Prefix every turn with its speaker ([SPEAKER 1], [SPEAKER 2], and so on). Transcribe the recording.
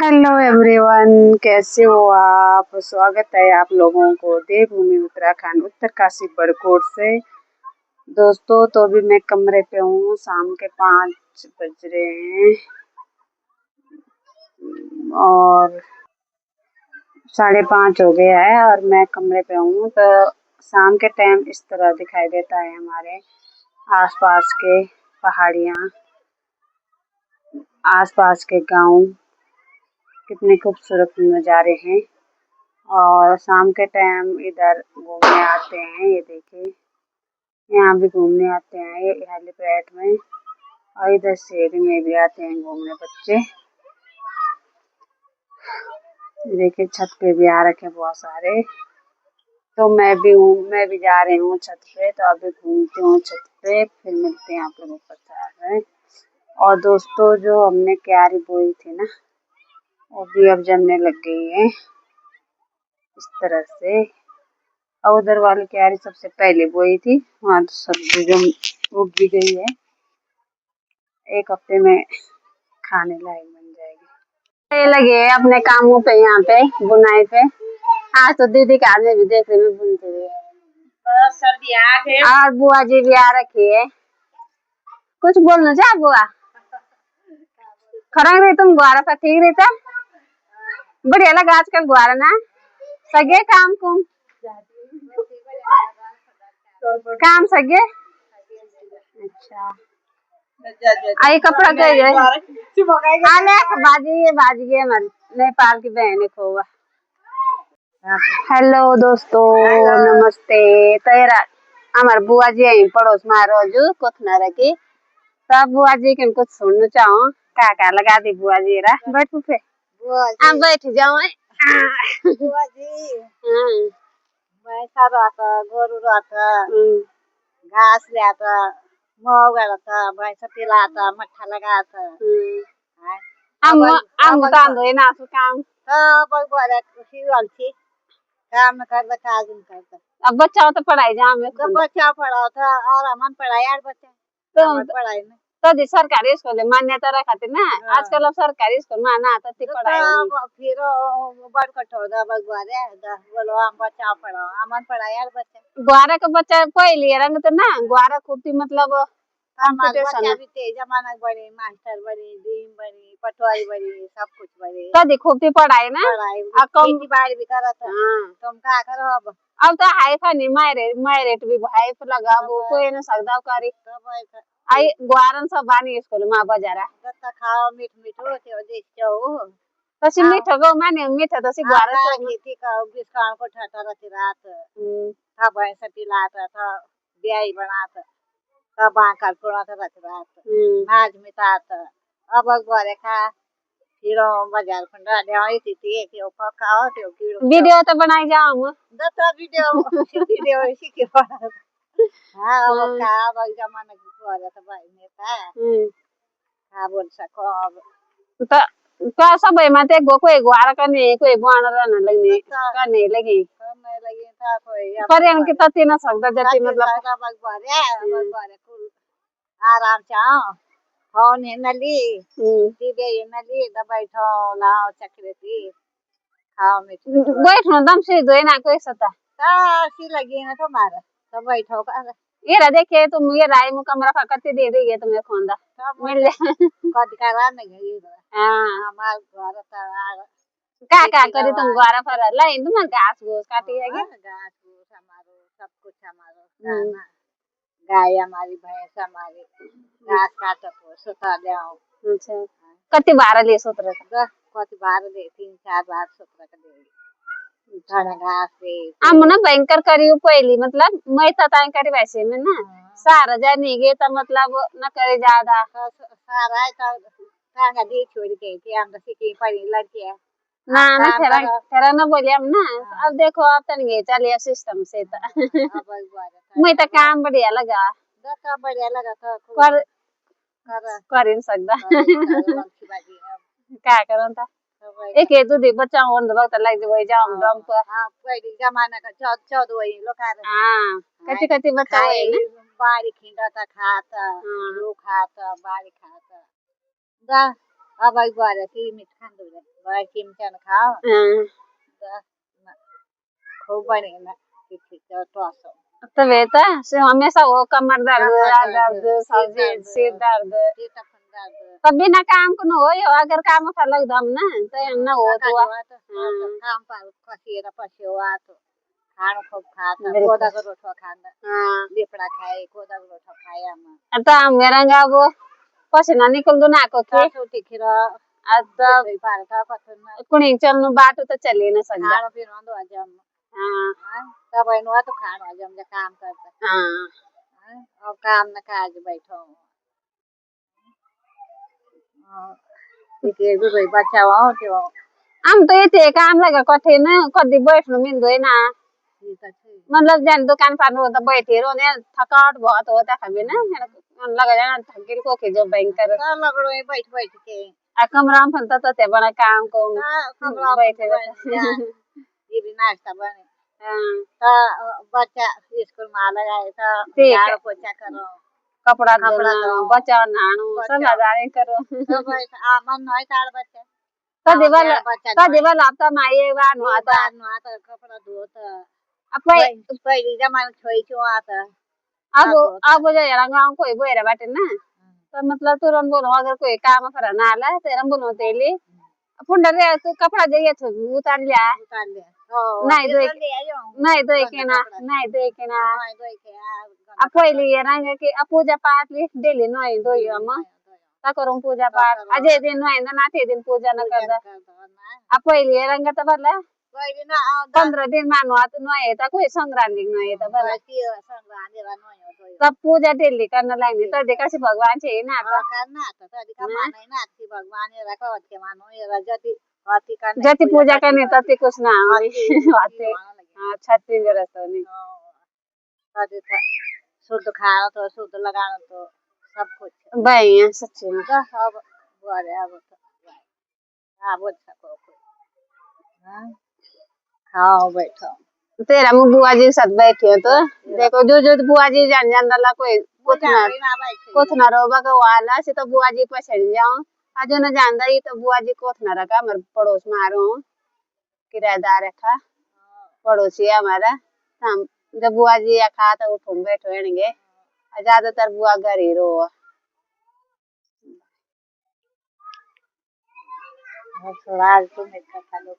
[SPEAKER 1] Hello everyone, कैसे हो आप। स्वागत है आप लोगों को देवभूमि उत्तराखंड उत्तरकाशी बड़कोट से। दोस्तों तो अभी मैं कमरे पे हूँ, शाम के 5 बज रहे हैं और 5:30 हो गया है और मैं कमरे पे हूँ। तो शाम के टाइम इस तरह दिखाई देता है हमारे आसपास के पहाड़ियाँ, आसपास के गाँव, कितने खूबसूरत नज़ारे हैं। और शाम के टाइम इधर घूमने आते हैं, ये देखिए यहाँ भी घूमने आते हैं ये हेलीपैड में, और इधर शहर में भी आते हैं घूमने बच्चे। देखिए छत पे भी आ रखे बहुत सारे। तो मैं भी जा रही हूँ छत पे। तो अभी घूमती हूँ छत पे, फिर मिलते हैं आप लोगों को पता है। और दोस्तों जो हमने क्यारी बोई थी ना, वो भी अब जमने लग गई है इस तरह से। और उधर वाली क्यारी सबसे पहले बोई थी, वहाँ तो सब्जी जो उग भी गई है, 1 हफ्ते में खाने लायक बन जाएगी। ये लगे अपने कामों पे, यहाँ पे बुनाई पे। आज तो दीदी के आगे भी देख रही बुनती हुई, सर्दी आ गई और बुआ जी भी आ रखी है। कुछ बोलना चाह बुआ? खराब रही तुम गुआरा पर ठीक रहता, बढ़िया लगा आजकल गुआरा ना सगे काम कुम काम सगे। अच्छा आई कपड़ा के बाज गए हमारे नेपाल की बहन है खोवा। हेलो दोस्तों, नमस्ते। तेरा हमारे बुआ जी यहीं पड़ोस में रोजू कोथना रखी, तब बुआ जी के कुछ सुनना चाहो। क्या लगा दी बुआ जी रा बैठ पे आप बैठ जाओ। बुआ जी भैंसा रहता, गोरू रहता, घास लाता, मोह गड़ता, भैंसा पिलाता, मट्ठा लगाता। हम तांदो ना सु काम बगवारा खुशी वाली काम न करता, काज न करता। अब बच्चा तो पढ़ाई जा में तो बच्चा पढ़ाओ था और हमन पढ़ाई यार बच्चे तो पढ़ाई में तो सरकारी स्कूल में मान्यता रखते ना। आजकल अब सरकारी स्कूल में आना आता थी पढ़ाई फिर बड़ कठोर बगवारे बोलो हम बच्चा पढ़ाओ, हमन पढ़ाई यार बच्चे। ग्वारा का बच्चा पहले रंग तो ना ग्वारा खूब मतलब कंपटीशन भी तेज जमाना बड़ी मास्टर बड़ी डीन बड़ी पटवारी बड़ी सब कुछ बड़ी तो देखो भी पढ़ाई ना खेती बाड़ी भी करत। तुम का करो अब तो हाई फानी मायरेट भी हाई लगा वो कोई न सकदा करी आई ग्वारन सब बानी स्कूल में बजारा त खाओ मीठ मीठो ते देख जाओ तसी मीठ गो माने मीठ तसी ग्वारन सब खेती का बिस्कान को ठटा रती रात था भैंस पिलाता था ब्याई बनाता था बांकर कोड़ा था रती रात आज मिटाता। अब ग्वारे खा फिर बाजार फंडा देवाई थी के ऊपर खाओ ते वीडियो तो बनाई जाओ दता वीडियो सीखे पड़ा। हां अब का अब जमाना की कोरा तो भाई नेता हां बोल सको अब तो सब माते गो कोई ग्वारा करने कोई बाण रहने लगने करने लगी था कोई पर इनके तती ना सकदा जति मतलब बगवारे कुल आराम चाओ फोन नली टीवी नली द बैठो लाओ चक्रेती खाओ मिठी बैठो दम से दो ना कोई सता सी लगी ना तुम्हारा तो बैठो कर ये रा देखे तुम ये राय मु कमरा फकती दे देगे तुम्हें खोंदा मिल कद करा नहीं। हां हमार घर का करी तुम ग्वारा पर लाई तुम घास घूस काटी है घास घूस हमारो सब कुछ हमारो गाय हमारी भैंस हमारी घास काट को सुता जाओ। अच्छा कति बार ले सुतरा कति बार ले 3-4 बार सुतरा के दे खाना घास पे हम ना भयंकर करियो पहली मतलब मैं तताई करी वैसे में ना सारा जानी गे तो मतलब न करे ज्यादा सारा तो कांगा दी छोड़ के कि हम तो की पड़ी लड़की है ना ना तेरा ना बोले हम ना। अब देखो आप तन गे चलिए सिस्टम से तो मैं तो काम बढ़िया लगा दता बढ़िया लगा तो कर नहीं सकदा क्या करूं था एक ये तो देख बच्चा होन दबा त लग वही जाऊं डम पर। हां पहले जमाना का 14 वही लोग हां कति कति बच्चा है ना बाड़ी खिंडा था खाता लोग खाता बाड़ी खाता दा अब आई बारे की मीठ खांदो रे बाय चिमचन खाओ खूब बनेगा ठीक तो आसो
[SPEAKER 2] तो बेटा से हमेशा वो कमर दर्द सिर दर्द तब बिना काम को न हो यो अगर काम पर लग दम ना तो न हो तो
[SPEAKER 1] काम पर खसिएर पस्यो तो खाना खूब खाता कोदा को रोटो खांदा हां लेपड़ा खाए कोदा को रोटो खाए हम
[SPEAKER 2] त हम मेरंगा वो पसिना निकल दो ना को के
[SPEAKER 1] ठीक र
[SPEAKER 2] कुणी चल्नु बाटो त चली न सक्दा
[SPEAKER 1] खाना पिनो दो अजम हां तब नो तो खाना अजम जे काम करता हां अब काम न काज बैठो के भी बच्चा हो त्यो
[SPEAKER 2] हम तो ये काम लगा कठिन कदी बैठनु मिल्दैन मतलब जान दुकान पर हो त बैठेरो ने थकावट बहुत होता खबे ना मन लगा जाना थकिल को के जो बैंकर
[SPEAKER 1] लगड़ो बैठ बैठ के
[SPEAKER 2] आ कमरा में फंता तो बड़ा काम को
[SPEAKER 1] कमरा बैठे ये भी नाश्ता बने हां बच्चा स्कूल में लगाए तो झाड़ू पोछा करो
[SPEAKER 2] कपड़ा धोना बच्चा नहानो सब हजारे करो
[SPEAKER 1] सब मन है तार बच्चा
[SPEAKER 2] कदी वाला हफ्ता में आए बार नुआता
[SPEAKER 1] कपड़ा धोता पहले जमाना छोई छो आता
[SPEAKER 2] अब जो गांव कोई बोरे बाटे ना तो मतलब तुरंत बोलो अगर कोई काम पर ना आला तेरा बोलो तेली फुंडा रे तो कपड़ा जइए तो उतार लिया नहीं दो के ना अब पहले ये रंग के पूजा पाठ ले डेली नहीं दो हम ता करूं पूजा पाठ अजय दिन नहीं ना थे दिन पूजा न करदा अब पहले ये रंग त बरला 15 दिन मानो तो नहीं था कोई संक्रांति नहीं था बरला तब पूजा डेली करना लागे तो देखा से भगवान से ना
[SPEAKER 1] करना तो अधिका माने ना कि भगवान ये रखो के मानो ये
[SPEAKER 2] जति पूजा करने तति कुछ ना आते हां 36 वर्ष होनी
[SPEAKER 1] शुद्ध खाओ तो शुद्ध लगाओ तो सब कुछ
[SPEAKER 2] भाई है सच्ची में
[SPEAKER 1] अब बोले अब हां बोल सको हां खाओ बैठो
[SPEAKER 2] तेरा मुंह बुआ जी के साथ बैठे हो तो देखो जो बुआ जी जान ला कोई कोथना रोबा का वाला से तो बुआ जी पछड़ जाओ आज न जानदा ही तो बुआ जी कोथना रखा हमारे पड़ोस में आ रहा हूं किराएदार रखा पड़ोसी है हमारा हम जब बुआ जी या खा तो उठो बैठो एणगे ज्यादातर बुआ घर ही रो
[SPEAKER 1] थोड़ा आज तो मेरे खा लो